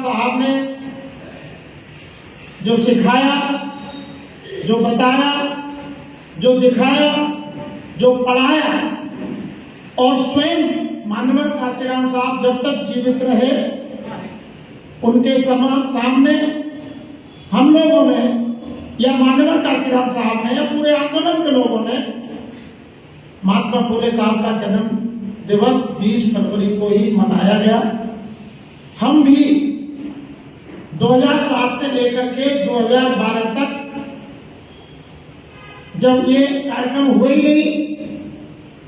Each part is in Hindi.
साहब ने जो सिखाया, जो बताया, जो दिखाया, जो पढ़ाया, और स्वयं मानव काशीराम साहब जब तक जीवित रहे उनके सामने हम लोगों ने या मानव काशीराम साहब ने या पूरे आंदोलन के लोगों ने महात्मा फुले साहब का जन्म दिवस 20 फरवरी को ही मनाया गया। हम भी 2007 से लेकर के 2012 तक जब ये कार्यक्रम हुए ही नहीं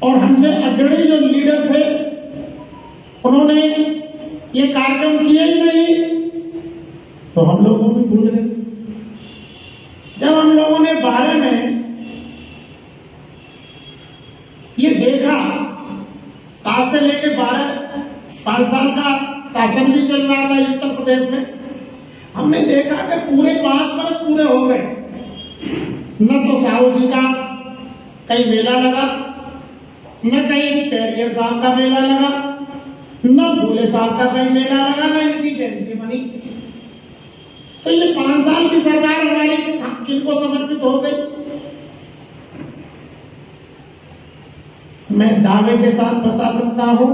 और हमसे अग्रणी जो लीडर थे उन्होंने ये कार्यक्रम किया ही नहीं, तो हम लोगों भी भूल गए। जब हम लोगों ने 12 में ये देखा, 7 से लेकर 12 5 साल का शासन भी चल रहा था उत्तर प्रदेश में, हमने देखा कि पूरे 5 वर्ष पूरे हो गए, न तो साहू जी का कहीं मेला लगा, न कहीं पेरियर साहब का मेला लगा, न फूले साहब का कहीं मेला लगा, न इनकी जयंती बनी। तो ये 5 साल की सरकार हमारी किनको समर्पित हो गई? मैं दावे के साथ बता सकता हूं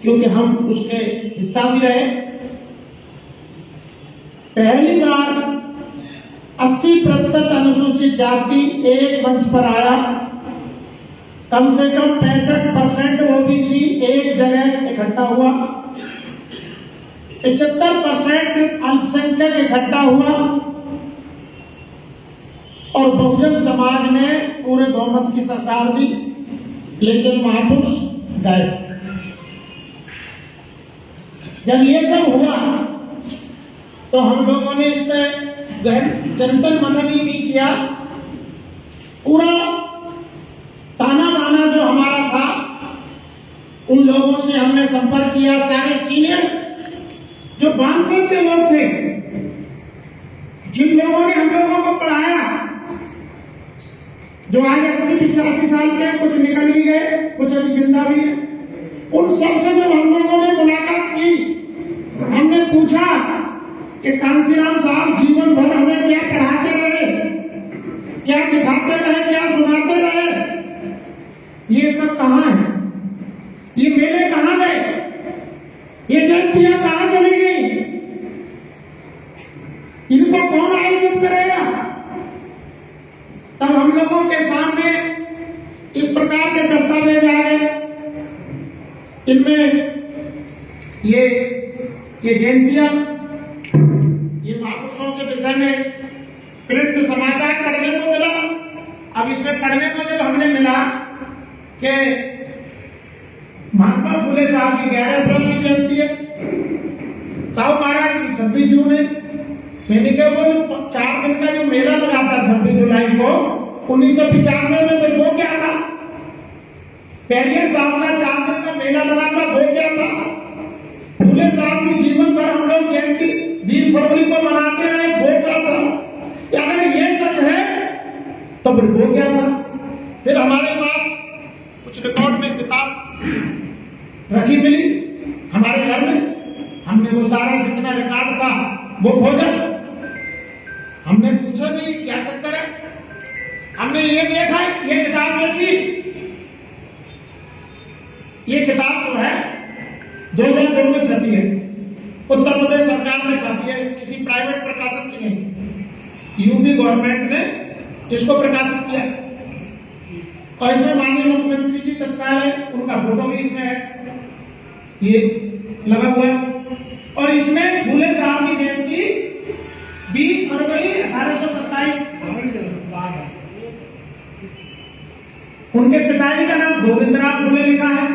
क्योंकि हम उसके हिस्सा भी रहे। पहली बार 80% अनुसूचित जाति एक मंच पर आया, कम से कम 65% ओबीसी एक जगह इकट्ठा हुआ, 75% अल्पसंख्यक इकट्ठा हुआ और बहुजन समाज ने पूरे बहुमत की सरकार दी, लेकिन महापुरुष गए। जब ये सब हुआ तो हम लोगों ने इस पर चिंतन मनन ही नहीं किया। पूरा ताना बाना जो हमारा था उन लोगों से हमने संपर्क किया। सारे सीनियर जो बांसठ के लोग थे, जिन लोगों ने हम लोगों को पढ़ाया, जो आज 80-85 साल के, कुछ निकल भी गए, कुछ अभी जिंदा भी है, उन सबसे जब हम लोगों ने मुलाकात की, हमने पूछा कि कांशीराम साहब जीवन भर हमें क्या पढ़ाते रहे, क्या दिखाते रहे, क्या सुनाते रहे, ये सब कहां है? ये मेले कहां गए? ये जयंतियां कहां चली गई? इनको कौन आयोजित करेगा? तब हम लोगों के सामने इस प्रकार के दस्तावेज आए। इनमें ये जयंतियां, ये महापुरुषों के विषय में प्रिंट समाचार पढ़ने को मिला। अब इसमें पढ़ने को जब हमने मिला कि महात्मा फुले साहब की 11 अप्रैल की जयंती है, साहू महाराज की 26 जून है, मैंने कहा वो जो 4 दिन का जो मेला लगा था 26 जुलाई को 1995 में, वो क्या था? पेरियर साहब का 4 दिन का मेला लगा था, वो क्या था? फुले साहब की जीवन भर हम लोग जयंती 20 फरवरी को मनाते रहे, वो क्या था? अगर ये सच है तो फिर वो क्या था? फिर हमारे पास कुछ रिकॉर्ड में किताब रखी मिली हमारे घर में, हमने वो सारा जितना रिकॉर्ड था वो खोजा। हमने पूछा भी क्या चक्कर है? हमने ये देखा, ये किताब देखी, ये किताब जो है 2002 में छपी है, उत्तर प्रदेश सरकार ने छापी है, किसी प्राइवेट प्रकाशक की नहीं, यूपी गवर्नमेंट ने इसको प्रकाशित किया। और इसमें माननीय मुख्यमंत्री जी तत्काल है, उनका फोटो भी इसमें है, ये लगा हुआ है। और इसमें फुले साहब की जयंती 20 फरवरी 1827, उनके पिताजी का नाम गोविंदराव फुले लिखा है,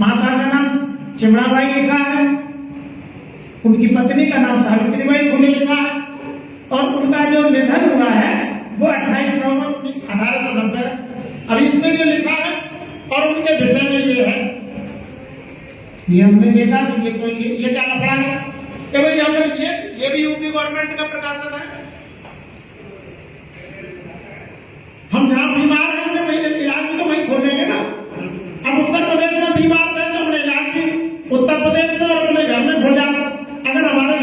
माता का नाम चिमड़ाबाई लिखा है, उनकी पत्नी का नाम सावित्रीबाई फुले लिखा है, और उनका जो निधन हुआ है वो 28 नवंबर 1890। अब इसमें जो लिखा है और उनके विषय में ये है, ये हमने देखा कि ये क्या लफड़ा है कि भाई अगर ये भी यूपी गवर्नमेंट का प्रकाशन है। हम जहां बीमार हैं हमने वही इलाज भी तो वही खोजेंगे ना। अब उत्तर प्रदेश में बीमार थे तो हमने इलाज भी उत्तर प्रदेश में और अपने घर में खोजा। अगर हमारे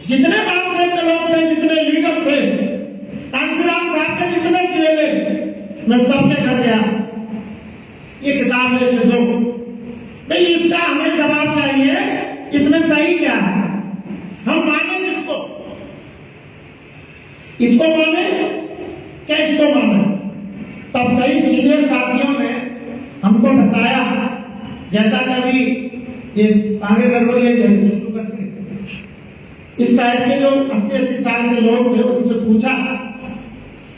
जितने बाप साहब के लोग थे, जितने लीडर थे, कांशीराम साहब के जितने चेले, मैं सबके घर गया, ये किताब लेके दो भाई, इसका हमें जवाब चाहिए, इसमें सही क्या है, हम माने किसको, इसको माने क्या इसको माने। तब कई सीनियर साथियों ने हमको बताया, जैसा कभी ये आगे गड़बड़ी इस टाइप के जो 80-80 साल के लोग थे, उनसे पूछा,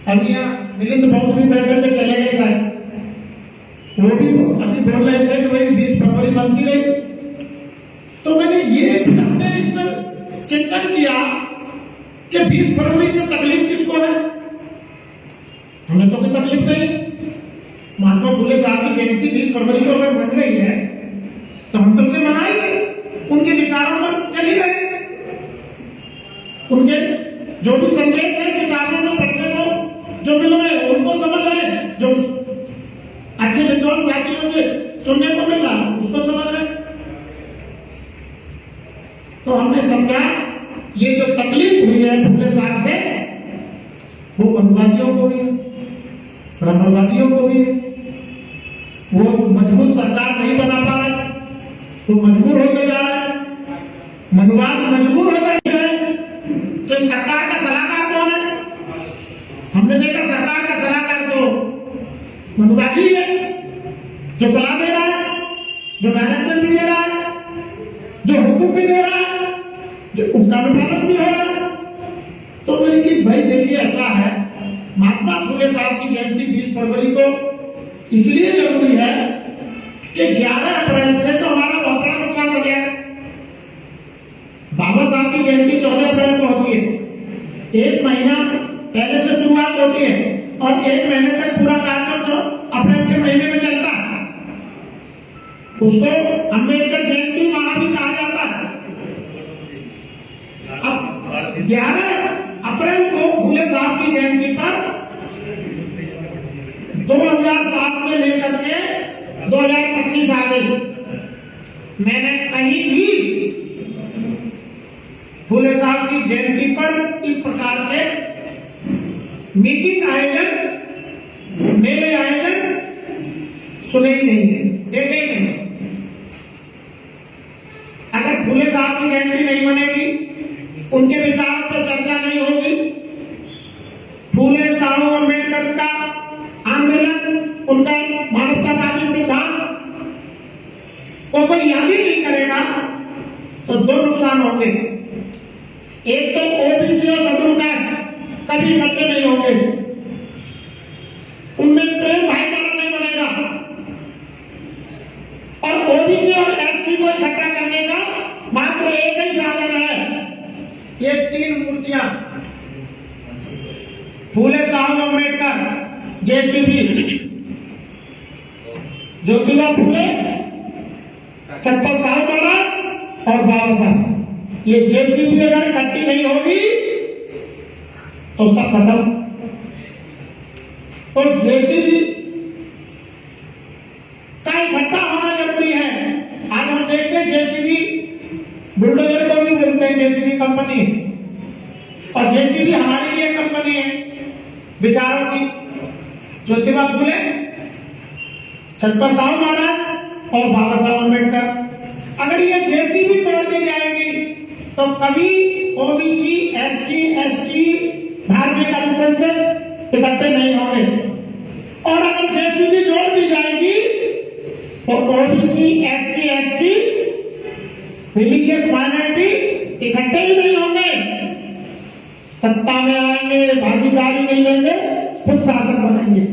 अभी यहाँ मिलिंद बौद्ध भी बैठे थे, चले गए शायद, वो भी अभी बोल रहे थे कि भाई 20 फरवरी बनती रही। तो मैंने ये अपने इस पर चिंतन किया कि 20 फरवरी से तकलीफ किसको है, हमें तो कोई तकलीफ नहीं। महात्मा फुले साहब की जयंती 20 फरवरी को अगर बन रही है तो हम तो उसे मनाएंगे, उनके विचारों पर चल ही रहे, उनके जो भी संदेश है किताबों में पढ़ने को जो मिल रहे हैं उनको समझ रहे हैं, जो अच्छे विद्वान साथियों से सुनने को मिल रहा उसको समझ रहे। तो हमने समझा ये जो तकलीफ हुई है फुले साहब से, वो मनुवादियों को हुई है, ब्राह्मणवादियों को हुई है। वो मजबूत सरकार नहीं बना पा रहे, वो मजबूर होते जा रहे, मनुवाद मजबूर होते जा रहे। तो सरकार का सलाहकार कौन है? हमने देखा सरकार का सलाहकार तो मनुवादी है, जो सलाह दे रहा है, जो डायरेक्शन भी दे रहा है, जो हुक्म भी दे रहा है, जो उसका अनुपालन भी हो रहा है। तो मैंने कि भाई देखिए ऐसा है, महात्मा फुले साहब की जयंती 20 फरवरी को इसलिए जरूरी है कि 11 अप्रैल से तो हमारा बहुत बड़ा नुकसान हो गया। बाबा साहब की जयंती 14 अप्रैल को होती है, एक महीना पहले से शुरुआत होती है और एक महीने तक पूरा कार्यक्रम जो अप्रैल के महीने में चलता है, उसको अम्बेडकर जयंती माह भी कहा जाता है। अब 11 अप्रैल को फुले साहब की जयंती पर 2007 से लेकर के 2025 आ गई, मैंने कहीं भी फुले साहब की जयंती पर इस प्रकार के मीटिंग आयोजन, मेले आयोजन सुने ही नहीं है, देखे ही नहीं। अगर फुले साहब की जयंती नहीं मनेगी, उनके विचारों पर चर्चा नहीं होगी, फुले साहू अम्बेडकर का आंदोलन, उनका मानवतावादी सिद्धांत को कोई याद ही नहीं करेगा, तो दो नुकसान होंगे। एक तो ओबीसी और शेड्यूल कास्ट कभी इकट्ठे नहीं होंगे, उनमें प्रेम भाईचारा नहीं बनेगा, और ओबीसी और एससी को इकट्ठा करने का मात्र एक ही साधन है, ये 3 मूर्तियां, फुले साहब अम्बेडकर, जेसीबी, ज्योतिबा फुले, छत्रपति साहब महाराज और बाबा साहब। ये जेसीबी अगर इकट्ठी नहीं होगी तो सब खत्म। तो जेसीबी का इकट्ठा होना जरूरी है। आज हम देखते हैं जेसीबी बुलडोजर को भी बोलते हैं जेसीबी कंपनी, और जेसीबी हमारी भी एक कंपनी है विचारों की। ज्योतिबा फुले, छत्रपति साहू महाराज और बाबा साहब अम्बेडकर। अगर ये जेसीबी तोड़ दी जाएगी तो कभी ओबीसी, एससी, एसटी, धार्मिक अल्पसंख्यक इकट्ठे नहीं होंगे, और अगर जेसीबी जोड़ दी जाएगी तो OBC, SC, ST, religious minority इकट्ठे ही नहीं होंगे, सत्ता में आएंगे, भागीदारी नहीं लेंगे, खुद शासक बनेंगे।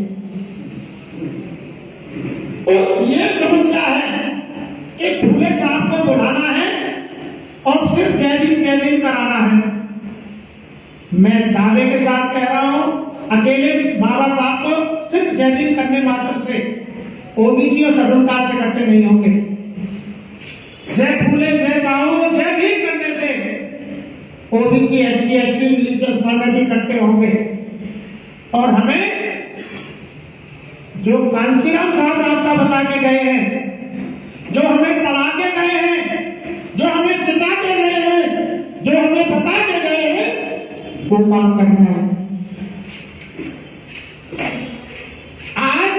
तो ये समस्या है कि फुले साहब को बुलाना है और सिर्फ जय भीम कराना है। मैं दावे के साथ कह रहा हूं, अकेले बाबा साहब को सिर्फ जय भीम करने मात्र से ओबीसी और शेड्यूल कास्ट इकट्ठे नहीं होंगे। जय फुले, जय साहू, जय भीम करने से OBC, SC, ST, religious minority इकट्ठे होंगे। और हमें जो कांशीराम साहब रास्ता बता के गए हैं, जो हमें पढ़ा के गए हैं, जो हमें सिखा के गए हैं, जो हमें बता के जो काम करना है। आज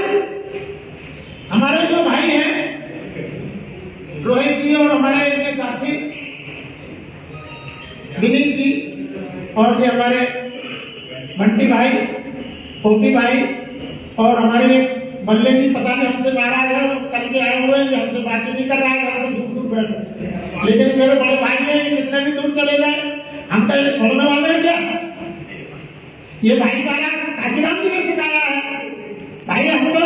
हमारे जो भाई हैं रोहित जी और हमारे इनके साथी दिलीप जी और ये हमारे बंटी भाई, पोपी भाई और हमारे बल्ले जी, पता नहीं हमसे नाराज है, कल के आए हुए हैं, हमसे बात नहीं कर रहा है, हमसे दूर दूर बैठ। लेकिन मेरे बड़े भाई हैं, कितने भी दूर चले जाए हम तो इन्हें छोड़ने वाले हैं क्या? ये भाईचारा काशीराम जी ने सिखाया है। भाई हम तो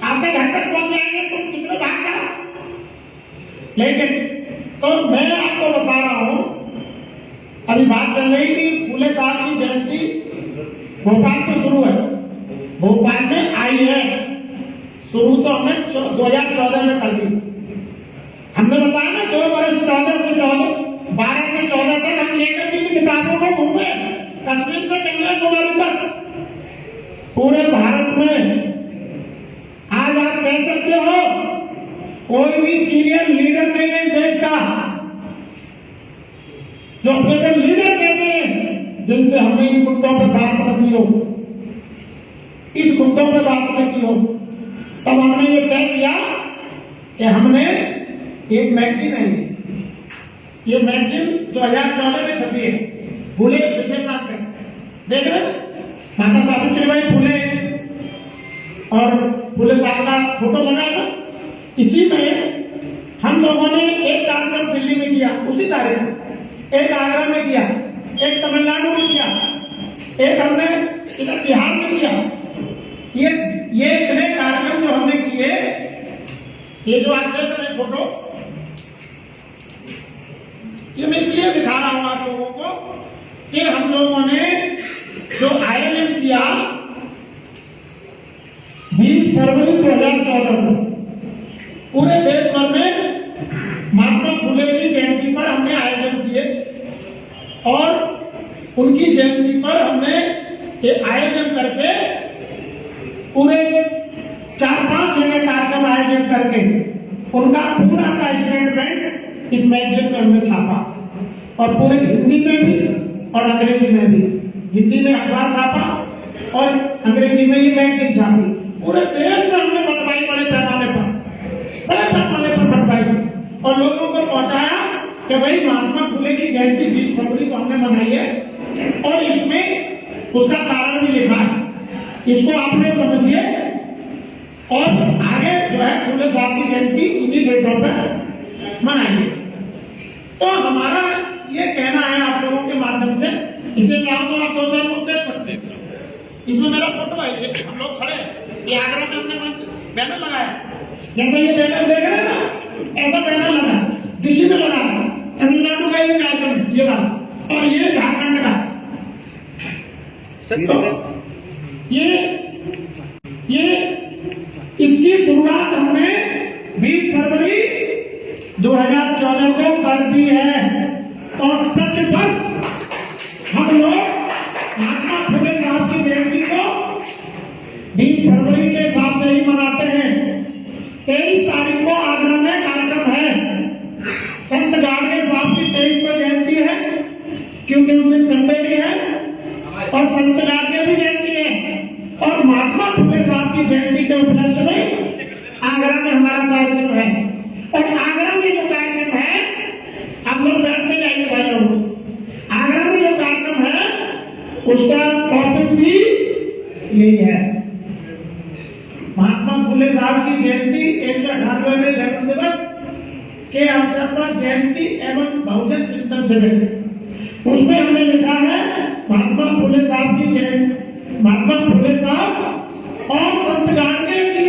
आपके घर तक पहुंच जाएंगे, तुम कितने भाग जाओ। लेकिन तो मैं आपको बता रहा हूं, अभी बात चल रही थी फूले साहब की जयंती भोपाल से शुरू है, भोपाल में आई है। शुरू तो हमने 2014 में कर दी। हमने बताया ना 2 वर्ष 12 से 14 तक हम लेकर की किताबों को घूमे, कश्मीर से कन्याकुमारी तक पूरे भारत में। आज आप कह सकते हो कोई भी सीनियर लीडर नहीं है इस देश का जो अपने को लीडर कहते हैं, जिनसे हमने इन मुद्दों पर बात न की हो, इस मुद्दों पर बात न की हो। तब हमने ये तय किया कि हमने एक मैगजीन है, ये मैगजीन 2014 में छपी है, फूले विशेषांक देख रहे माता सावित्रीबाई फूले और फूले साहब का फोटो लगा था। इसी में हम लोगों ने एक कार्यक्रम दिल्ली में किया, उसी तारीख में एक आगरा में किया, एक तमिलनाडु में किया, एक हमने इधर बिहार में किया। ये इतने कार्यक्रम जो हमने किए, ये जो आप देख रहे हैं फोटो, ये मैं इसलिए दिखा रहा हूं आप लोगों को कि हम लोगों ने जो आयोजन किया 20 फरवरी 2014 को पूरे देश भर में महात्मा फूले की जयंती पर हमने आयोजन किए और उनकी जयंती पर हमने ये आयोजन करके पूरे 4-5 जगह कार्यक्रम आयोजन करके उनका पूरा का स्टेटमेंट इस मैगजीन में हमने छापा और पूरे हिंदी में भी और अंग्रेजी में भी। हिंदी में अखबार छापा और अंग्रेजी में ये मैगजीन छापी। पूरे देश में हमने बंटवाई, बड़े पैमाने पर बंटवाई और लोगों को पहुंचाया कि भाई महात्मा फूले की जयंती 20 फरवरी को हमने मनाई है और इसमें उसका कारण भी लिखा है, इसको आप लोग समझिए। और आगे जो है फूले साहब की जयंती इन्हीं डेटों पर मनाइए। तो हमारा ये कहना है आप लोगों के माध्यम से, इसे चाहो तो आप 2-4 लोग देख सकते हैं। इसमें मेरा फोटो है, हम लोग खड़े, ये आगरा में हमने बैनर लगाया, जैसे ये बैनर देख रहे हैं ना, ऐसा बैनर लगा, दिल्ली में लगा, तमिलनाडु का ये कार्यक्रम ये वाला और ये झारखंड का। तो ये इसकी शुरुआत हमने 20 फरवरी 2014 को कर दी है और प्रतिवर्ष हम लोग महात्मा फूले साहब की जयंती को 20 फरवरी के हिसाब से ही मनाते हैं। 23 तारीख को आगरा में कार्यक्रम है, संत गाडगे साहब की 23 को जयंती है क्योंकि उस दिन संडे भी है और संत गाडगे भी जयंती है और महात्मा फूले साहब की जयंती के उपलक्ष्य में आगरा में हमारा कार्यक्रम है। और आगरा में जो कार्यक्रम है, आप लोग बैठते जाइए भाई लोग, आगरा में जो कार्यक्रम है उसका टॉपिक भी यही है, महात्मा फूले साहब की जयंती 118वें जन्म दिवस के अवसर पर जयंती एवं बहुजन चिंतन शिविर। उसमें हमने लिखा है महात्मा फूले साहब की जयंती, महात्मा फूले साहब और संत गाडगे की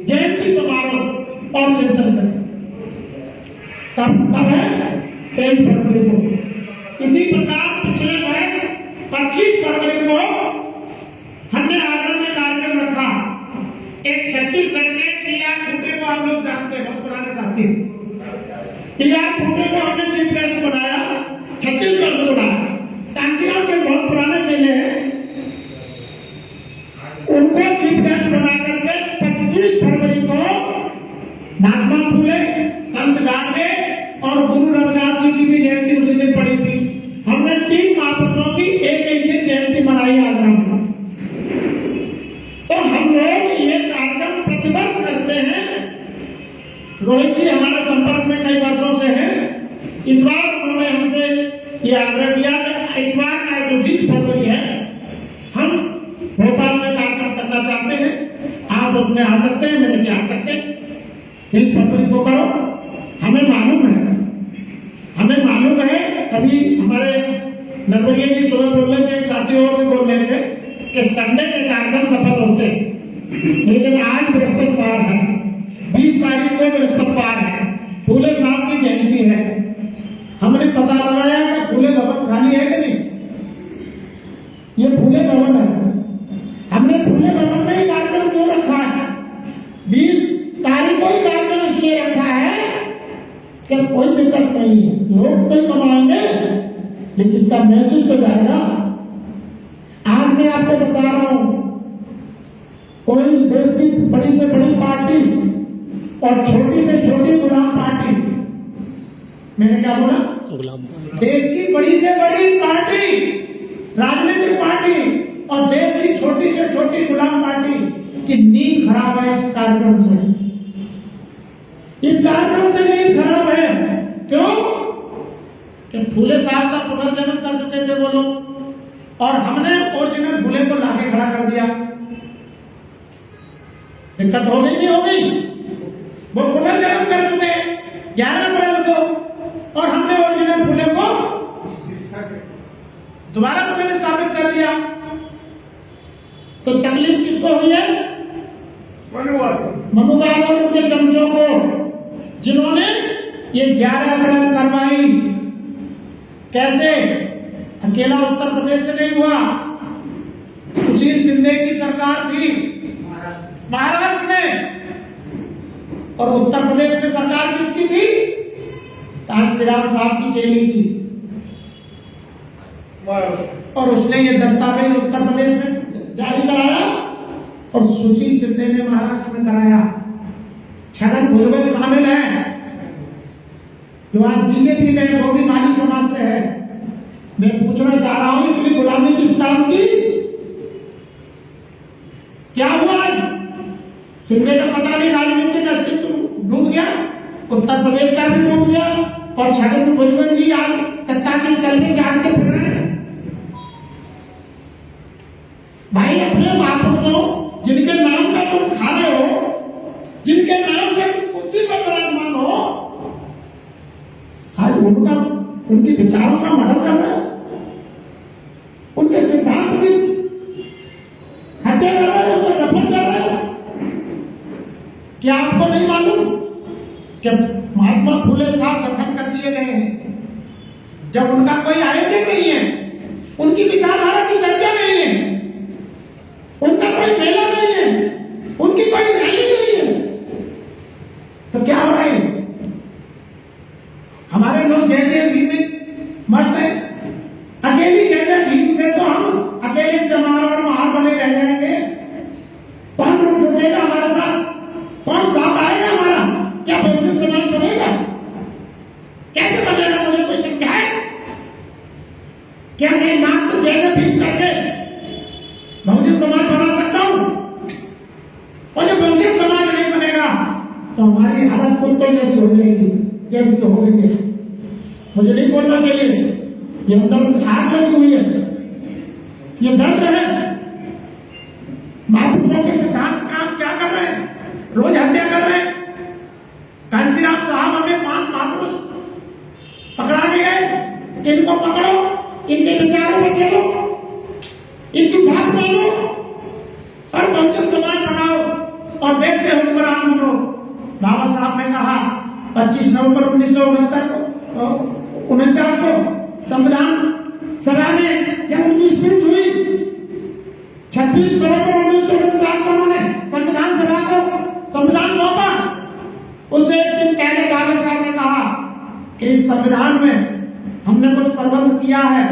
जयंती समारोह और चिंतन शिविर तब है 23 फरवरी को। इसी प्रकार पिछले वर्ष 25 फरवरी को हमने आगरा में कार्यक्रम रखा। एक छत्तीसगढ़ के टी.आर. फूटे को आप लोग जानते हैं, बहुत पुराने साथी। टी.आर. फूटे को हमने चीफ गेस्ट बनाया, छत्तीसगढ़ से बुलाया। कांसीराम के बहुत पुराने चेले हैं, उनको चीफ गेस्ट बना करके 25 फरवरी को महात्मा फूले, संत गाडगे और गुरु रविदास जी की भी जयंती उसी दिन पड़ी थी। हमने 3 महापुरुषों की एक दिन हैं, रोहित जी हमारे संपर्क में कई वर्षों से हैं। इस बार उन्होंने हमसे ये आग्रह किया कि इस बार का जो 20 फरवरी है हम भोपाल में कार्यक्रम करना चाहते हैं, आप उसमें आ सकते हैं। मैंने क्या आ सकते हैं, 20 फरवरी को करो। हमें मालूम है अभी हमारे नरवरिया जी सुबह बोल रहे थे, साथी और भी बोल रहे थे कि संडे के कार्यक्रम सफल होते, लेकिन आज बृहस्पतिवार है, 20 तारीख को बृहस्पतिवार है, फूले साहब की जयंती है। हमने पता लगाया कि फूले भवन खाली है कि नहीं, ये फूले भवन है। हमने फूले भवन में ही कार्यक्रम क्यों रखा है, 20 तारीख को ही कार्यक्रम इसलिए रखा है कि कोई दिक्कत नहीं है, लोग तो कमाएंगे लेकिन इसका मैसेज तो जाएगा। आज मैं आपको बता रहा हूं, कोई देश की बड़ी से बड़ी पार्टी और छोटी से छोटी गुलाम पार्टी, मैंने क्या बोला, देश की बड़ी से बड़ी पार्टी, राजनीतिक पार्टी और देश की छोटी से छोटी गुलाम पार्टी की नींद खराब है इस कार्यक्रम से। इस कार्यक्रम से नींद खराब है। क्यों? कि फूले साहब का पुनर्जन्म कर चुके थे वो लोग और हमने ओरिजिनल फूले को लाके खड़ा कर दिया। दिक्कत हो गई नहीं हो गई? वो पुनर्जन्म कर चुके 11 अप्रैल को और हमने ओरिजिनल फूले को दोबारा पुनर्स्थापित कर दिया। तो तकलीफ किसको हुई है? मनुवाद और उनके चमचों को, जिन्होंने ये 11 अप्रैल करवाई। कैसे? अकेला उत्तर प्रदेश से नहीं हुआ, सुशील शिंदे की सरकार थी महाराष्ट्र में, और उत्तर प्रदेश में सरकार किसकी थी? कांशीराम साहब की चेली की। और उसने ये दस्तावेज उत्तर प्रदेश में जारी कराया और सुशील शिंदे ने महाराष्ट्र में कराया। छगन भुजबल शामिल है जो आज बीजेपी में, वो भी माली समाज से है। मैं पूछना चाह रहा हूं, इतनी गुलामी किस काम की? क्या हुआ? शिंदे का पता नहीं राजनीति का अस्तित्व डूब गया, उत्तर प्रदेश का भी डूब गया और छगन भुजबल जी आज सत्ता के तल में जान के फिर रहे हैं। भाई अपने महापुरुषों जिनके नाम का तुम खा रहे हो, जिनके नाम से कुर्सी पर विराजमान हो, आज उनकी विचारों का मर्डर कर रहे हो, उनके सिद्धांत की हत्या कर रहे हो, उनको दफन कर रहे हो। क्या आपको नहीं मालूम कि महात्मा फूले साहब दफन कर दिए गए हैं? जब उनका कोई आयोजन नहीं है, उनकी विचारधारा की चर्चा नहीं है, उनका कोई मेला नहीं है, उनकी कोई रैली नहीं है, तो क्या हो रहा है? हमारे लोग जय जय भीम में मस्त है। अकेली जय जय भीम से तो हम अकेले चमार और महार बने रह जाएंगे। कौन रूप जुटेगा हमारे साथ? कौन साथ आएगा हमारा? क्या बहुजन समाज बनेगा? कैसे बनेगा? मुझे कोई समझाए। क्या मैं मात्र जय जय भीम करके बहुजन समाज बना सकता हूं? और जब बहुजन समाज नहीं बनेगा तो हमारी हालत कुत्तों जैसी हो जाएगी, जैसे तो हो गई है। मुझे नहीं बोलना चाहिए, ये अंदर आग लगी हुई है, ये दर्द है। महापुरुषों के सिद्धांत काम क्या कर रहे हैं? रोज हत्या कर रहे हैं। कांशीराम साहब हमें 5 महापुरुष पकड़ा के गए कि इनको पकड़ो, इनके विचारों में चलो, इनकी बात मानो और बहुजन समाज बनाओ और देश के हुक्मरान बनो। बाबा साहब ने कहा 25 नवंबर 1949 को संविधान सभा में जब उनकी स्पीच हुई, 26 नवंबर 1949 को उन्होंने संविधान सभा को संविधान सौंपा। उससे एक दिन पहले बाबा साहब ने कहा कि इस संविधान में हमने कुछ प्रबंध किया है,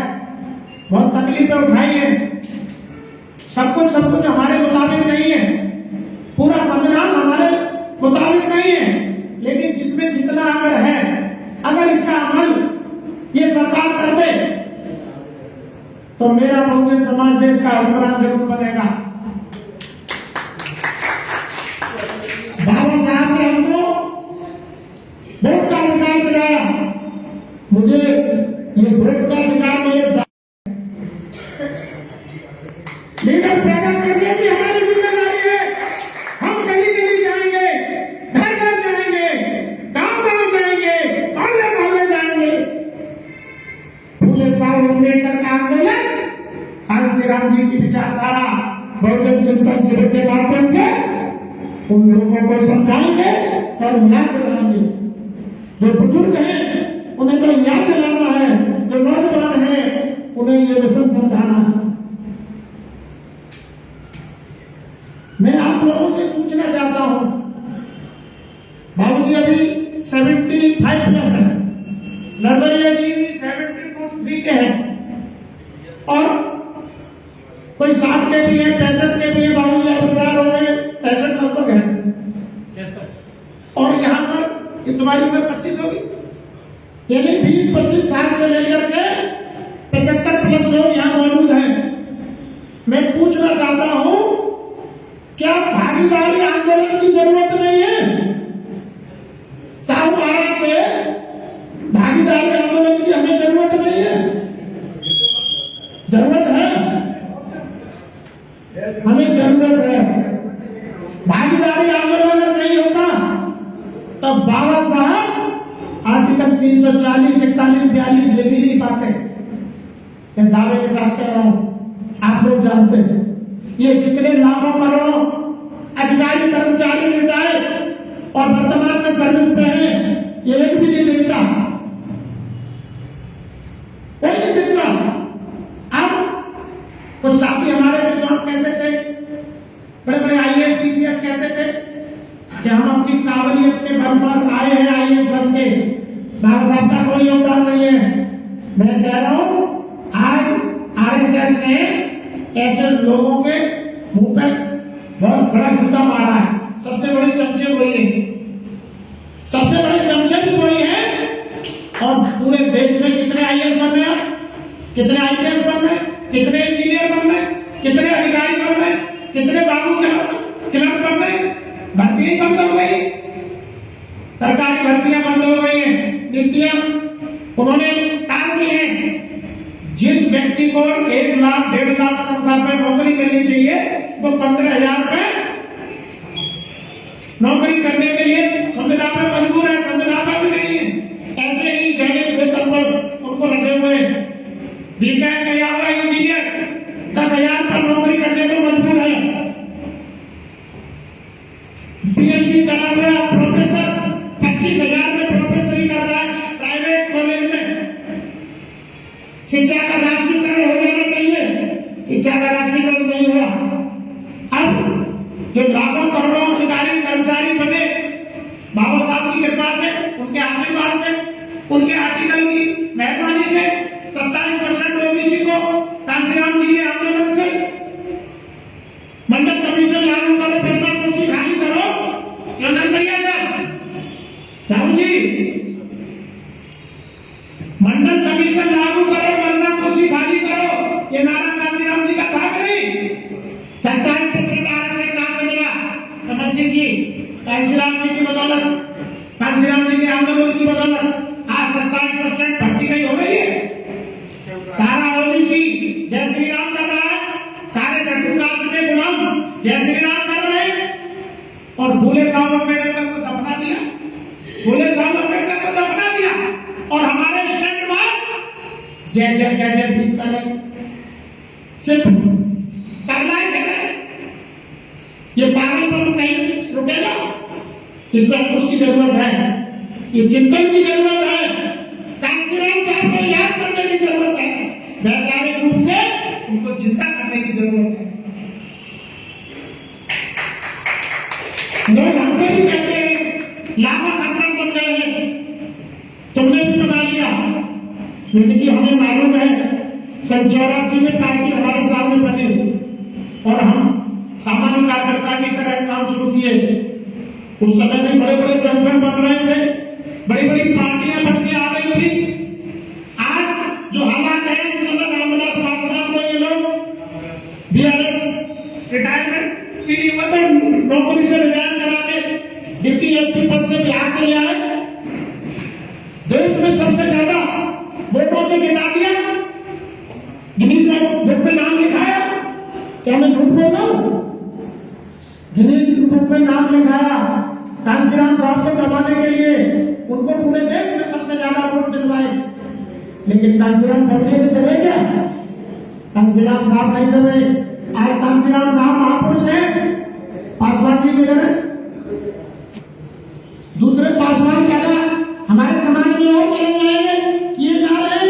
बहुत तकलीफें उठाई है, सब कुछ हमारे मुताबिक नहीं है, पूरा संविधान हमारे मुताबिक नहीं है, लेकिन जिसमें जितना अगर है, अगर इसका अमल ये सरकार कर दे तो मेरा बहुजन समाज देश का हुक्मरान जरूर बनेगा। बाबा वोट का अधिकार दिलाया मुझे। ये वोट का अधिकार मेरे लीडर पैदा करने की हमारी जिम्मेदारी है। हम गली गली जाएंगे, घर घर जाएंगे, गांव गांव जाएंगे, मोहल्ले मोहल्ले जाएंगे। फूले साहब अम्बेडकर का आंदोलन, कांसी राम जी की विचारधारा, बहुजन चिंतन शिविर के माध्यम से उन लोगों को समझाएंगे और याद दिलाएंगे। जो बुजुर्ग हैं उन्हें तो याद दिलाना है, जो नौजवान हैं उन्हें ये मिशन समझाना है। मैं आप लोगों से पूछना चाहता हूं, बाबूजी अभी 75 प्लस है, नरवरिया जी 72 के हैं और कोई 60 के भी है, 65 के भी है। बाबूजी आप रिटायर हो गए, 65 लगभग है। और यहाँ पर तुम्हारी उम्र 25 होगी, यानी 20-25 साल से लेकर के 75 प्लस लोग यहाँ मौजूद हैं। मैं पूछना चाहता हूं, क्या भागीदारी आंदोलन की जरूरत नहीं है? साहू महाराज के भागीदारी आंदोलन की हमें जरूरत नहीं है? जरूरत है, हमें जरूरत है। भागीदारी आंदोलन अगर नहीं होता तब बाबा साहब आर्टिकल 340, 41, 42 लिख ही नहीं पाते। मैं दावे के साथ कह रहा हूं, आप लोग जानते हैं ये जितने लाखों करोड़ों अधिकारी कर्मचारी रिटायर और वर्तमान में सर्विस पे हैं, ये एक भी नहीं दिखता, कोई नहीं दिखता। अब कुछ साथी हमारे विद्वान कहते थे, बड़े बड़े IAS PCS कहते थे कि हम अपनी काबिलियत के बल पर आए हैं IAS बन के, बाबा साहब का कोई योगदान नहीं है। मैं कह रहा हूं आज RSS ने ऐसे लोगों के मुंह पे बहुत बड़ा जूता मारा है। सबसे बड़े चमचे वही है, सबसे बड़े चमचे भी वही है। और पूरे देश में कितने IAS बन रहे हैं, कितने IPS बन रहे, कितने इंजीनियर बन रहे, कितने अधिकारी बन रहे, कितने बाबू क्लर्क बन रहे, भर्तियां बंद हो गई, सरकारी भर्तियां बंद हो गई है, नीतियां उन्होंने टाल दी है। जिस व्यक्ति को 1 लाख 1.5 लाख तनख्वाह पे नौकरी मिलनी चाहिए वो 15,000 पे नौकरी करने के लिए संविदा पे मजबूर है, संविदा पे भी नहीं है। ऐसे ही दैनिक वेतन पर उनको रखे हुए रिटायर किया हुआ इंजीनियर 10,000 पर नौकरी करने को मजबूर है। PhD करा हुआ प्रोफेसर 25,000 में प्रोफेसरी कर रहा है प्राइवेट कॉलेज में। शिक्षा का राष्ट्रीयकरण हो जाना चाहिए, शिक्षा का राष्ट्रीयकरण नहीं हुआ। अब जो लाखों करोड़ों अधिकारी कर्मचारी बने बाबा साहब की कृपा से, उनके आशीर्वाद से, उनके आर्टिकल की मेहरबानी से, 27% OBC को कांशीराम जी के आंदोलन से, मंडल कमीशन लागू करो, फिर कुर्सी खाली करो, क्यों नरवरिया साहब राहुल जी, मंडल कमीशन लागू करो वरना कुर्सी खाली करो, ये नारा कांशीराम जी का था कि नहीं? 27% आरक्षण कहां से मिला? कमल सिंह जी, कांशीराम जी की बदौलत, कांशीराम जी के आंदोलन की बदौलत आज 27% भर्ती कहीं हो गई है। सारा OBC जय श्री राम कर रहा है, सारे शेड्यूल कास्ट के गुलाम जय श्री राम कर रहे हैं। और फूले साहब अम्बेडकर को दफना दिया, फूले साहब अम्बेडकर को दफना दिया और हमारे स्टैंड बार जय जय जय जय भीम कर रहे, सिर्फ करना ही कर रहे। ये पागलपन कहीं रुकेगा? इस पर उसकी जरूरत है, ये चिंतन की जरूरत है, कांशीराम साहब को याद करने की जरूरत है, वैचारिक रूप से उनको जिंदा करने की जरूरत है। लोग हमसे भी कहते हैं लाखों सरकार बन गए हैं, तुमने भी बना लिया, क्योंकि हमें मालूम है 84 में पार्टी हमारे सामने बनी और हम सामान्य कार्यकर्ता की तरह काम शुरू किए। उस समय में बड़े बड़े संगठन बन रहे थे, बड़ी बड़ी पार्टियां बन के आ गई थी। आज जो हालात है उस समय रामविलास पासवान को ये लोग BRS रिटायरमेंट नौकरी से रिजाइन करा के डिप्टी SP पद से बिहार से लिया है जोर से जिता दिया, गिनीज बुक में नाम लिखाया। क्या मैं झूठ बोल रहा हूं? गिनीज बुक में नाम लिखाया कांशीराम साहब को दबाने के लिए, उनको पूरे देश में सबसे ज्यादा वोट दिलवाए। लेकिन कांशीराम दबने से दबे क्या? कांशीराम साहब नहीं दबे। आज कांशीराम साहब महापुरुष है, पासवान जी के घर दूसरे पासवान पैदा हमारे समाज में और किए जा रहे।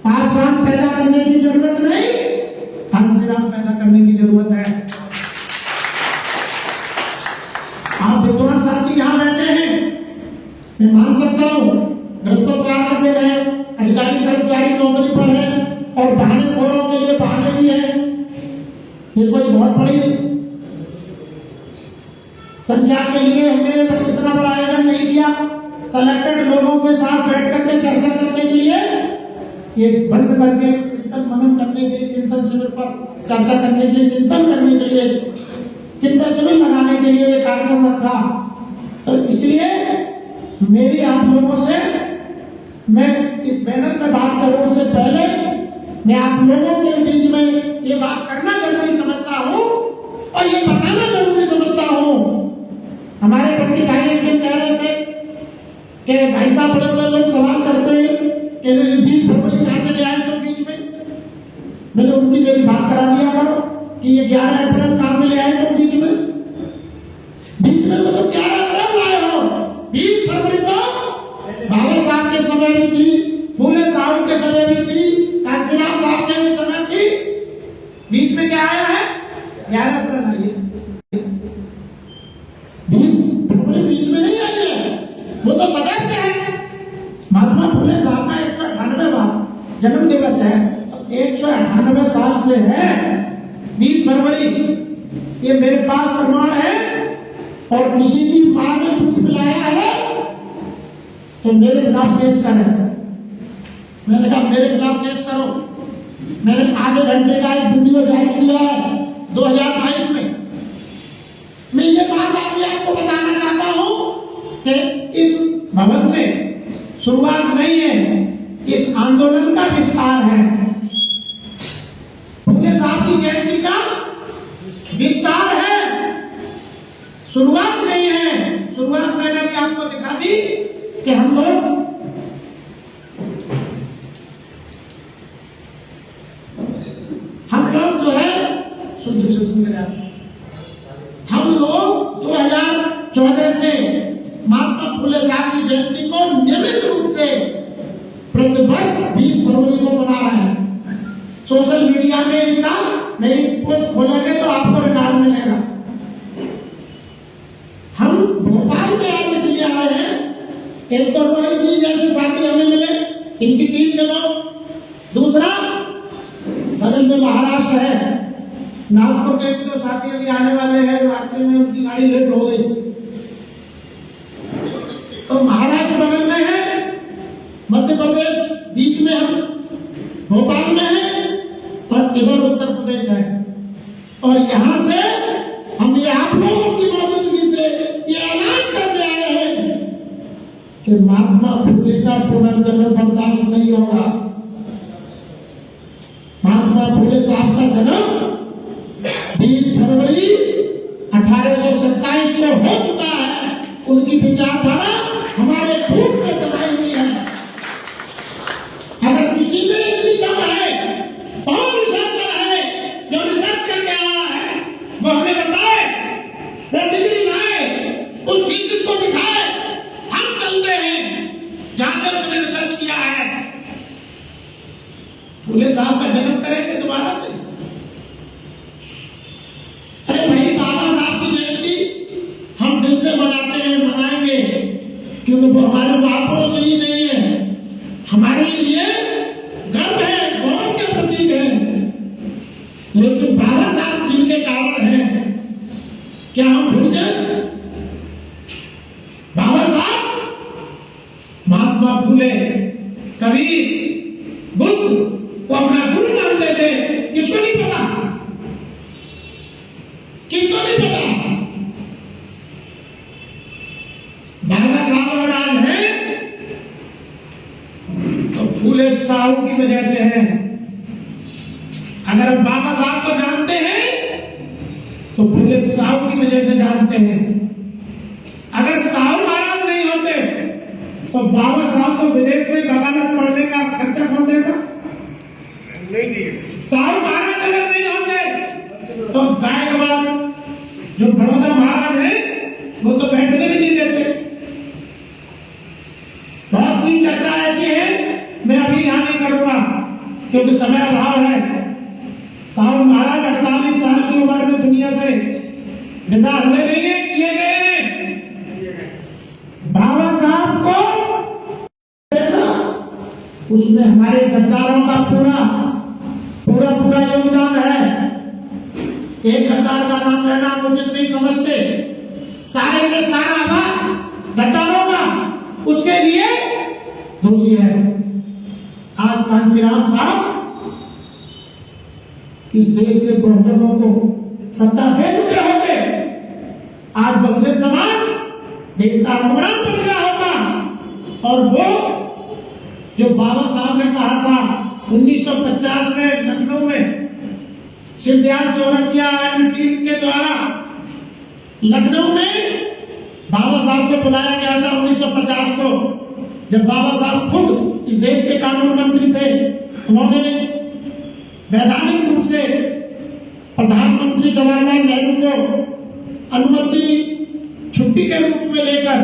पासवान पैदा करने की जरूरत नहीं, कांशीराम पैदा करने की जरूरत है। आप विद्वान साथी यहाँ बैठे हैं, मैं मान सकता हूँ बृहस्पतिवार का दिन है, अधिकारी कर्मचारी नौकरी पर है और बहानेखोरों के लिए बहाने भी है। ये कोई बहुत बड़ी संख्या के लिए हमने इतना बड़ा आयोजन नहीं किया। सेलेक्टेड लोगों के साथ बैठ करके चर्चा करने के लिए, ये बंद करके चिंतन मनन करने के लिए, चिंतन शिविर पर चर्चा करने के लिए, चिंतन करने के लिए, चिंतन शिविर लगाने के लिए ये कार्यक्रम रखा। तो इसलिए मेरी आप लोगों से, मैं इस बैनर में बात करूं उससे पहले मैं आप लोगों के बीच में ये बात करना जरूरी समझता हूं और ये बताना जरूरी समझता हूं। हमारे पट्टी भाई एक दिन कह रहे थे कि भाई साहब बड़े बड़े लोग सवाल करते हैं कि 20 फरवरी कहां से ले आए तो बीच में। मैंने उनकी मेरी बात करा दिया करो कि ये 11 अप्रैल कहां से ले आए तो बीच में तो 11 अप्रैल लाए हो। 20 फरवरी तो भावे साहब के समय भी थी, फूले साहब के समय भी थी, कांशीराम साहब के भी समय थी। बीच में क्या आया है? 11 अप्रैल आई है। 20 फरवरी बीच में नहीं आई है, वो तो सदैव से है। महात्मा फूले साहब का 198वां जन्म दिवस है, 198 साल से है 20 फरवरी। ये मेरे पास प्रमाण है और किसी भी मां ने दूध पिलाया है तो मेरे खिलाफ केस करें। मैंने कहा मेरे खिलाफ केस करो। मैंने आधे घंटे का एक वीडियो जारी किया है 2022 में। मैं ये बात आपको बताना चाहता हूं कि इस भवन से शुरुआत नहीं है, इस आंदोलन का विस्तार है। फूले साहब की जयंती का विस्तार है, शुरुआत नहीं है। शुरुआत मैंने भी आपको दिखा दी कि हम लोग जो है हम लोग 2014 से महात्मा फूले साहब की जयंती को नियमित रूप से प्रतिवर्ष 20 फरवरी को मना रहे हैं। सोशल मीडिया में इसका मेरी पोस्ट खोलेंगे तो आपको रिकॉर्ड मिलेगा। हम भोपाल में आज इसलिए आए हैं, एक तो रोहित जी जैसे साथी हमें मिले, इनकी टीम के लोग, दूसरा बगल में महाराष्ट्र है, नागपुर के भी तो साथी अभी आने वाले हैं, रास्ते में उनकी गाड़ी लेट हो गई। तो महाराष्ट्र बगल में है, मध्य प्रदेश बीच में, हम भोपाल में है और इधर उत्तर प्रदेश है। और यहां से हम ये आप लोगों की मौजूदगी से ये ऐलान करने आए हैं कि महात्मा फूले का पुनर्जन्म बर्दाश्त नहीं होगा। महात्मा फूले साहब का जन्म 20 फरवरी 1827 को हो चुका है। उनकी विचारधारा हमारे खून में समाई हुई है। अगर किसी में इतनी दम है और रिसर्चर है जो रिसर्च करके आया है, वो हमें बताए, वो डिग्री लाए, उस थीसिस को दिखाए, हम चलते हैं जहां से उसने रिसर्च किया है। फूले साहब का जन्म करेंगे दोबारा से। अरे भाई, बाबा साहब की जयंती हम दिल से मनाते हैं, मनाएंगे, क्योंकि वो हमारे महापुरुष ही नहीं है, हमारे लिए गर्व है, गौरव के प्रतीक है। लेकिन बाबा साहब जिनके कारण है, क्या हम भूल गए? बाबा साहब, महात्मा फूले, कबीर, बुद्ध को अपना गुरु मानते थे। किसको नहीं पता? किसको नहीं पता? बाबा साहब अगर आज है तो फूले साहू की वजह से है। अगर बाबा साहब को जानते हैं तो फूले साहू की वजह से जानते हैं। अगर साहू महाराज नहीं होते तो बाबा साहब को विदेश में वकालत पढ़ने का खर्चा कौन देता? साहू महाराज अगर नहीं होते तो गायकवाड़ जो बड़ौदा महाराज है वो तो बैठने भी नहीं देते। बहुत सी चर्चा ऐसी है, मैं अभी यहाँ नहीं करूंगा क्योंकि समय अभाव है। साहू महाराज 48 साल की उम्र में दुनिया से विदा हुए नहीं है, किए गए। बाबा साहब को उसमें हमारे गद्दारों का पूरा योगदान है। एक गद्दार का नाम लेना उचित नहीं समझते, सारे के सारा आभार गद्दारों का उसके लिए दोषी है। आज कांशीराम साहब इस देश के बहुजनों को सत्ता दे चुके होते, आज बहुजन समाज देश का हुक्मरान बन गया होता। और वो जो बाबा साहब ने कहा था 1950 में लखनऊ में सिद्धार्थ चौरसिया एंड टीम के द्वारा लखनऊ में बाबा साहब को बुलाया गया था 1950 को, जब बाबा साहब खुद इस देश के कानून मंत्री थे। उन्होंने वैधानिक रूप से प्रधानमंत्री जवाहरलाल नेहरू को अनुमति छुट्टी के रूप में लेकर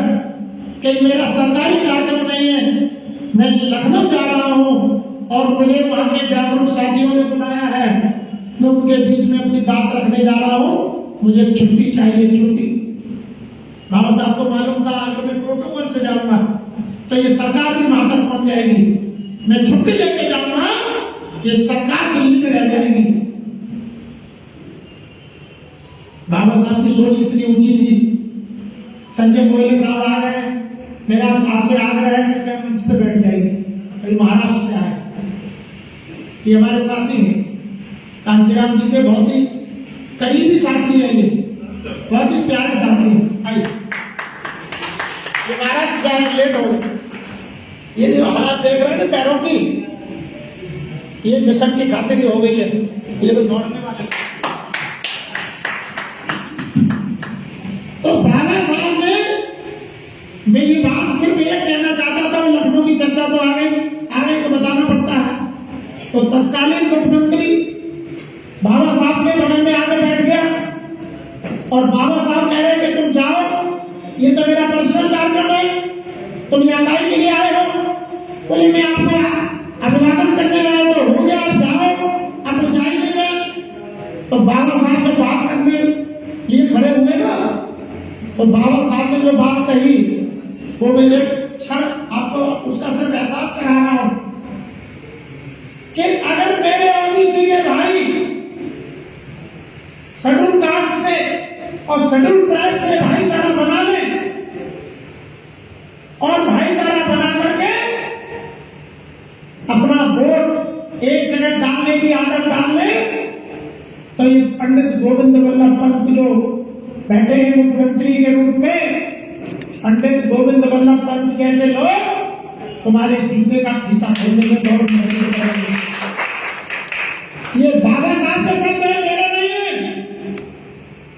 कि मेरा सरकारी कार्यक्रम नहीं है, मैं लखनऊ जा रहा हूँ और मुझे वहां के जागरूक साथियों ने बुलाया है, मैं उनके बीच में अपनी बात रखने जा रहा हूँ, मुझे छुट्टी चाहिए, छुट्टी। बाबा साहब को मालूम था अगर मैं प्रोटोकॉल से जाऊंगा तो ये सरकार भी वहां तक पहुंच जाएगी, मैं छुट्टी लेके जाऊंगा ये सरकार दिल्ली में रह जाएगी। बाबा साहब की सोच कितनी ऊंची थी। संजय गोयल साहब आ गए, मेरा आपसे आग्रह है कि मैं मंच पे बैठ जाइए, अभी महाराष्ट्र से आए, ये हमारे साथी हैं, कांशीराम जी के बहुत ही करीबी साथी है, ये बहुत ही प्यारे साथी हैं। आइए, ये महाराष्ट्र जाने लेट हो गए। ये जो हालात देख रहे हैं पैरों की, ये मिशन की खातिर हो गई है, ये तो दौड़ने वाले। तो बाबा साहब ने, मैं ये बात सिर्फ ये कहना चाहता था, लखनऊ की चर्चा तो आ गई तो बताना पड़ता है। तो तत्कालीन मुख्यमंत्री बाबा साहब के बगल में आकर बैठ गया और बाबा साहब कह रहे कि तुम जाओ, ये तो मेरा पर्सनल कार्यक्रम है, तुम यहाँ लाइन के लिए आए हो, बोले मैं आपको अभिवादन करने रहे तो हो गया, आप जाओ, आप तो जा ही नहीं रहे। तो बाबा साहब जब बात करने लिए खड़े हुए ना, तो बाबा साहब ने जो बात कही वो मैं एक क्षण आपको उसका सिर्फ एहसास करा रहा हूं कि अगर मेरे ओबीसी के भाई शेड्यूल कास्ट से और शेड्यूल ट्राइब से भाईचारा बना ले और भाईचारा बना करके अपना वोट एक जगह डालने की आदत डाल ले, तो ये पंडित गोविंद वल्लभ पंत जो बैठे हैं मुख्यमंत्री के रूप में, पंडित गोविंद वल्लभ पंत जैसे लोग तुम्हारे जूते का फीता खोलने में दौड़ करेंगे। ये बाबा साहब के शब्द है, मेरे नहीं है,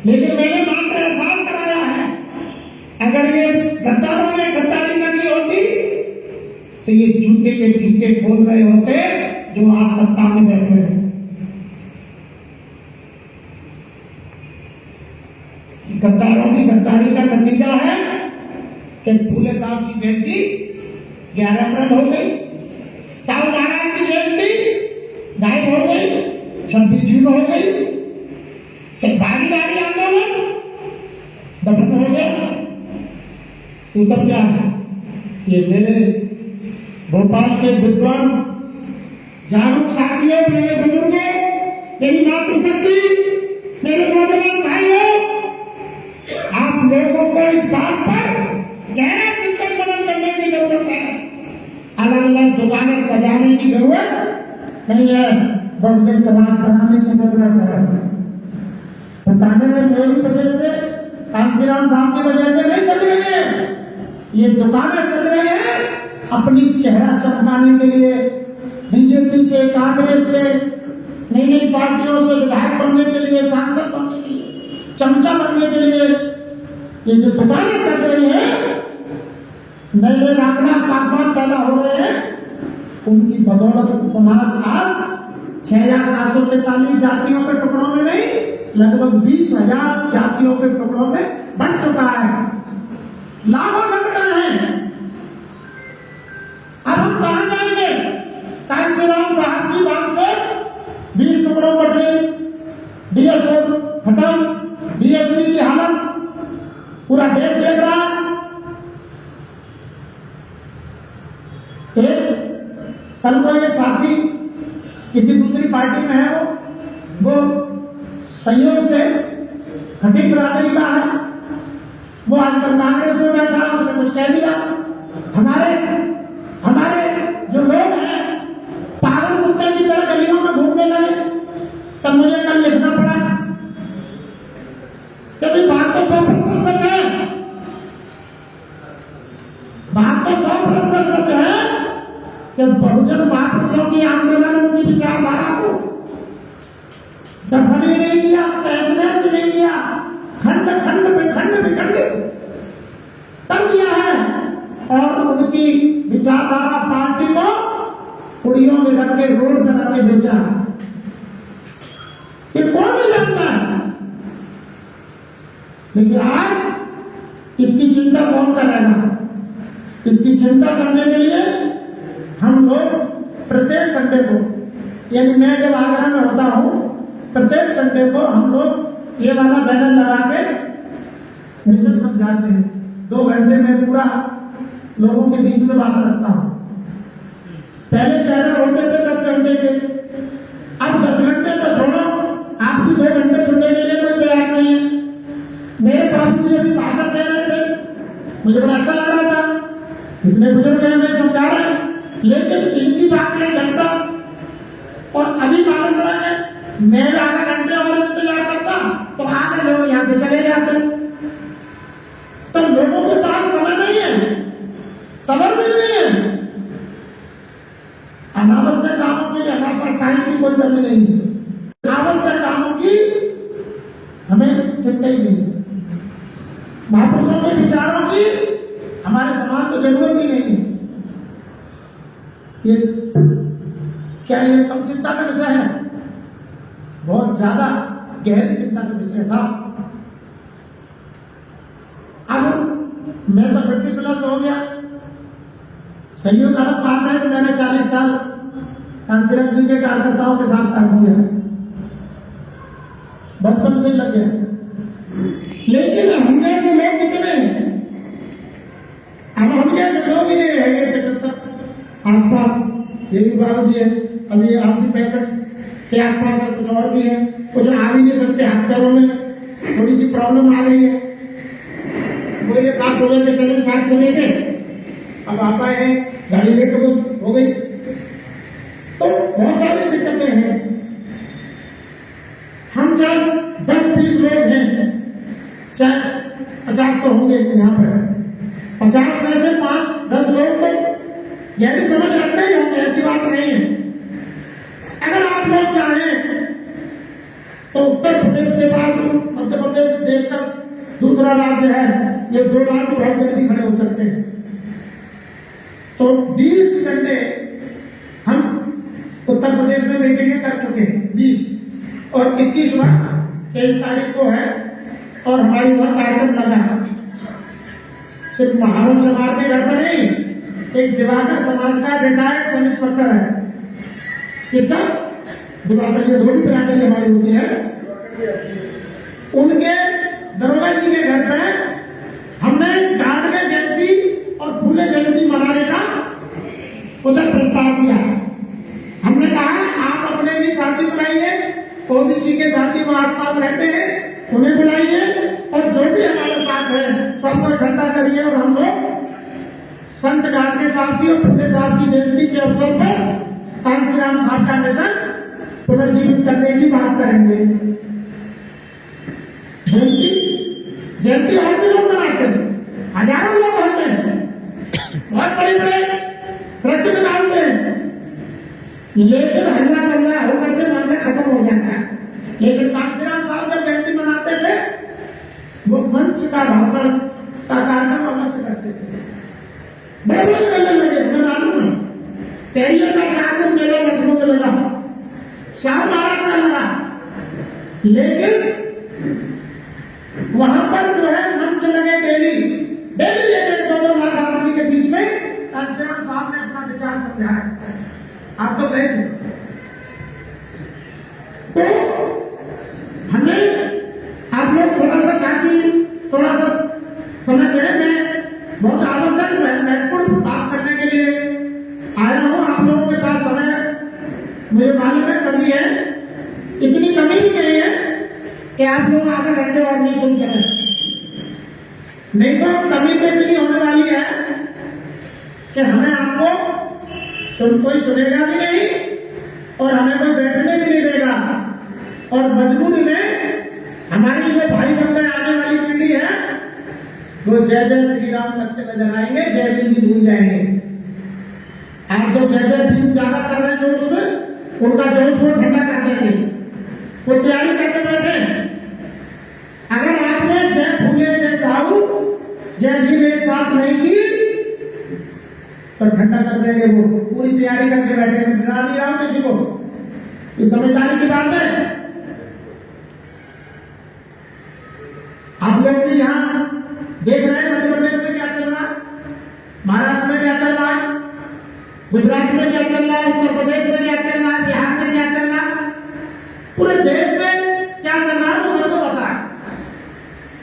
लेकिन मैंने मात्र एहसास कराया है। अगर ये गद्दारों में गद्दारी लगी होती तो ये जूते के फीते खोल रहे होते जो आज सत्ता में बैठे हैं। गद्दारों की गद्दारी का नतीजा है कि फूले साहब की जयंती 11 अप्रैल हो गई, साहू महाराज की जयंती गायब हो गई, 26 जून हो गई, भागीदारी आंदोलन दफन हो गया। ये सब क्या है? ये मेरे भोपाल के विद्वान जागरूक साथियों, मेरे बुजुर्गों, मेरी मातृशक्ति, मेरे नौजवान भाइयों, आप लोगों को इस बात पर गहरा चिंतन मनन करने की जरूरत है। अलग अलग दुकानें सजाने की जरूरत नहीं है, बहुजन समाज बनाने की जरूरत है। दुकानें मेरी वजह से, कांशीराम साहब की वजह से नहीं सज रही है, ये दुकानें सज रही हैं अपनी चेहरा चमकाने के लिए, से, कांग्रेस से, नई नई पार्टियों से विधायक बनने के लिए, सांसद बनने के लिए, चमचा बनने के लिए ये जो दुकानें सज रही है, नए नए रामदास पासवान पैदा हो रहे हैं, उनकी बदौलत समाज आज 6,743 जातियों के टुकड़ों में नहीं, लगभग 20,000 जातियों के टुकड़ों में बन चुका है। लाखों संगठन हैं। अब हम कहां जाएंगे? कांशीराम साहब की बात से 20 टुकड़ों बटे, डीएस खत्म, डीएसपी की हालत पूरा देश देख रहा है। कल को एक साथी किसी दूसरी पार्टी में है, वो संयोग से खटी बिरादरी का है, वो आजकल कांग्रेस में बैठा, उसने कुछ कह दिया। हमारे जो लोग हैं पागल कुत्ते की तरह गलियों में घूमने लगे, तब मुझे कल लिखना पड़ा कि बात तो 100% सच है, बात तो 100% सच है कि बहुजन महापुरुषों की आंदोलन, उनकी विचारधारा को दफन नहीं किया, तहस-नहस नहीं किया, खंड खंड विखंडित कर दिया है और उनकी विचारधारा पार्टी को कुड़ियों में रख के रोड पर रख के बेचा। ये कौन नहीं जानता है, लेकिन आज इसकी चिंता कौन करेगा? इसकी चिंता करने के लिए हम लोग प्रत्येक संडे को, यानी मैं जब आगरा में होता हूं, प्रत्येक संडे को हम लोग ये वाला बैनर लगा के मिशन समझाते हैं। 2 घंटे में पूरा लोगों के बीच में बात रखता हूं। पहले बैनर होते थे 10 घंटे के, अब 10 घंटे तो छोड़ो, आपकी 2 घंटे सुनने के लिए कोई तैयार नहीं है। मेरे बाबूजी अभी भाषण दे रहे थे, मुझे बड़ा अच्छा लग रहा था, इतने बुजुर्ग हैं, मैं समझा रहे हैं, लेकिन इनकी बात 1 घंटा और अभी मालूम पड़ा है मैं आधा घंटे और इंतजार करता तो आधे लोग यहाँ से चले जाते। तो लोगों के पास समय नहीं है, सबर भी नहीं है। अनावश्यक कामों के लिए हमारे पास टाइम की कोई कमी नहीं है, आवश्यक कामों की हमें चिंता ही नहीं है। महापुरुषों के विचारों की हमारे समाज को जरूरत ही नहीं है। ये क्या ये कम चिंता का विषय है? बहुत ज्यादा गहरी चिंता का विषय साहब। अब मैं तो 50+ हो गया। सही गलत बात है कि मैंने 40 साल कांशीराम जी के कार्यकर्ताओं के साथ काम किया है, बचपन से ही लग गया। लेकिन हम जैसे लोग कितने हैं? अब हम जैसे लोग ये है 75 आसपास, ये भी बाबू जी है, अब ये आपकी 65 के आसपास है, कुछ और भी है, कुछ आ भी नहीं सकते, हाथ पैरों में थोड़ी सी प्रॉब्लम आ गई है। वो ये 7 सुबह के चले 7 बजे के, अब आता है गाड़ी लेट हो गई, तो बहुत सारी दिक्कतें हैं। हम चाहे 10-20 लोग हैं, चाहे 50 तो होंगे यहाँ पर, 50 में से 5-10 लोग तो यह भी समझ रखते ही होंगे, ऐसी बात नहीं है। अगर आप लोग चाहें तो उत्तर प्रदेश के बाद मध्य प्रदेश देश का दूसरा राज्य है, ये 2 राज्य बहुत जल्दी खड़े हो सकते हैं। तो 20 संडे हम उत्तर प्रदेश में मीटिंगें कर चुके हैं, 20 और 21वां 23 तारीख को है, और हमारी वहां कार्यक्रम लगा है। सिर्फ महाराज चमार के घर पर नहीं, एक दिवाकर समाज का रिटायर्ड सब इंस्पेक्टर है, किसका दिवाकर, ये धोनी बिरादरी हमारी होती है, उनके दरोगा जी के घर पर हमने गांधी जयंती और फूले जयंती मनाने का उधर प्रस्ताव दिया। हमने कहा आप अपने भी साथी बुलाइए, ओबीसी के साथी वहां आसपास रहते हैं उन्हें बुलाइए, और जो भी हमारे साथ है सबको इकट्ठा करिए, और हम लोग संत गांधी साहब की और फूले साहब की जयंती के अवसर पर कांशीराम साहब का मिशन पुनर्जीवित करने की बात करेंगे। जयंती और भी लोग मनाते हैं, हजारों लोग होते हैं, बहुत बड़े बड़े ट्रक निकालते हैं, लेकिन हल्ला कल्ला होकर के मामला खत्म हो जाता है। लेकिन कांशीराम साहब जब जयंती मनाते थे वो मंच का भाषण का कार्यक्रम अवश्य करते थे। बड़े बड़े मेले लगे, हमें मालूम है। पेरियर का 4 दिन मेला लखनऊ में लगा, शाह महाराज का लगा, लेकिन वहां पर जो है मंच लगे डेली डेली 1-2 लाख आदमी के बीच में कांशीराम साहब ने अपना विचार समझाया। आप तो गए थे। तो हमें आप लोग थोड़ा सा साथी थोड़ा सा समय दें। मैं बहुत आवश्यक महत्वपूर्ण बात करने के लिए आया हूं। आप लोगों के पास समय मुझे मालूम है कमी है, इतनी कमी भी नहीं है कि आप लोग आधे घंटे और नहीं सुन सकें। नहीं तो कमी तो इतनी होने वाली है कि हमें आपको कोई सुनेगा भी नहीं और हमें कोई बैठने भी नहीं देगा। और मजबूरी में हमारी जो भाई बंधे आने वाली पीढ़ी है वो जय जय श्री राम करते नजर आएंगे, जय भीम भी भूल जाएंगे। आप जो जय जय भीम ज्यादा कर रहे हैं जोश में, उनका जोश वो ठंडा कर देंगे। वो तैयारी करके बैठे। अगर आपने जय फूले जय साहू जय भीम एक साथ नहीं की तो ठंडा कर देंगे। वो पूरी तैयारी करके बैठे। मैं डरा नहीं रहा हूं किसी को, ये समझदारी की बात है। आप लोग भी यहाँ देख रहे हैं मध्य प्रदेश में क्या चल रहा है, महाराष्ट्र में क्या चल रहा है, गुजरात में क्या चल रहा है, उत्तर प्रदेश में क्या चल रहा है, बिहार में क्या चल रहा है, पूरे देश में क्या चल रहा है वो सबको पता है।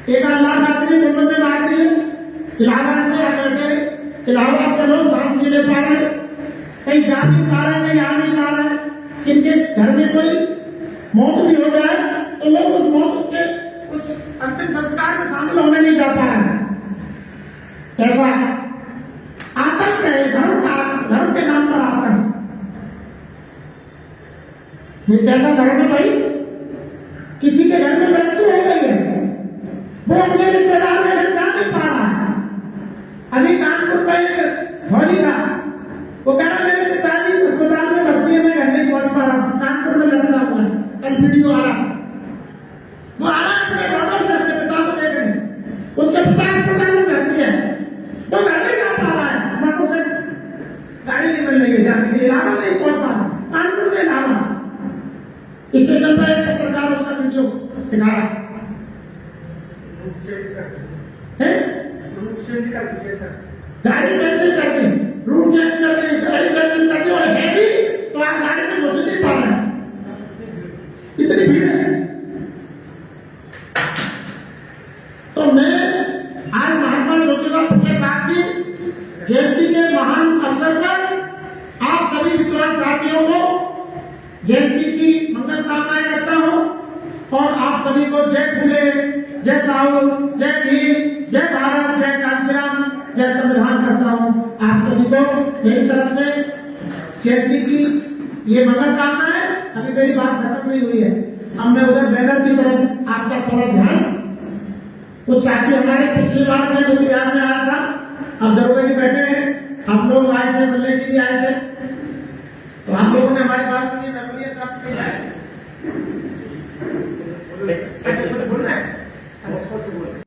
1 लाख आदमी मुंबई में मार दिए, इलाहाबाद में बैठे, इलाहाबाद के लोग सांस नहीं ले पा रहे, कहीं जा नहीं पा रहे, कहीं आ नहीं पा रहे। किनके घर में कोई मौत भी हो जाए तो लोग उस मौत के उस अंतिम संस्कार में शामिल होने नहीं जा पा रहे। कैसा आतंक है, धर्म के नाम पर आतंक। ये कैसा धर्म है भाई? किसी के घर में मृत्यु हो गई है, वो अपने रिश्तेदार में घर जा नहीं पा रहा है। अभी कानपुर में एक फौजी था, वो कह रहा मेरे पिताजी अस्पताल में भर्ती है, मैं घर नहीं पहुंच पा रहा हूं, कानपुर में लड़का हुआ है। कल वीडियो आ रहा, वो आ रहा है अपने डॉक्टर से अपने पिता को देखने, उसके पिता अस्पताल में भर्ती है, वो घर नहीं जा पा रहा है, ना उसे गाड़ी नहीं मिल रही है जाने के लिए, इलाहाबाद नहीं पहुंच पा रहा, कानपुर से इलाहाबाद स्टेशन पर एक पत्रकार उसका वीडियो दिखा रहा है। गाड़ी कैंसिल कर दी, रूट चेंज कर दी, गाड़ी कैंसिल कर दी और है भी तो आप गाड़ी में घुस नहीं पा रहे हैं, इतनी भीड़ है। तो मैं आज महात्मा ज्योतिबा फुले साहब की जयंती के महान अवसर पर आप सभी विद्वान साथियों को जयंती की मंगल कामनाएं करता हूं और आप सभी को जय फूले, जय साहू, जय भीम, जय भारत, जय कांशीराम, जय संविधान करता हूं। आप सभी को मेरी तरफ से जयंती की ये मंगल कामना है। अभी मेरी बात खत्म नहीं हुई है, अब मैं उधर बैनर की तरफ आपका थोड़ा ध्यान। कुछ साथी हमारे पिछली बार में जो बिहार में आया था, अब दरोगा जी बैठे हैं, आप लोग आए थे, मल्ले जी भी आए थे, तो आप लोगों ने हमारी बात सुनी, मैं बोलिए सब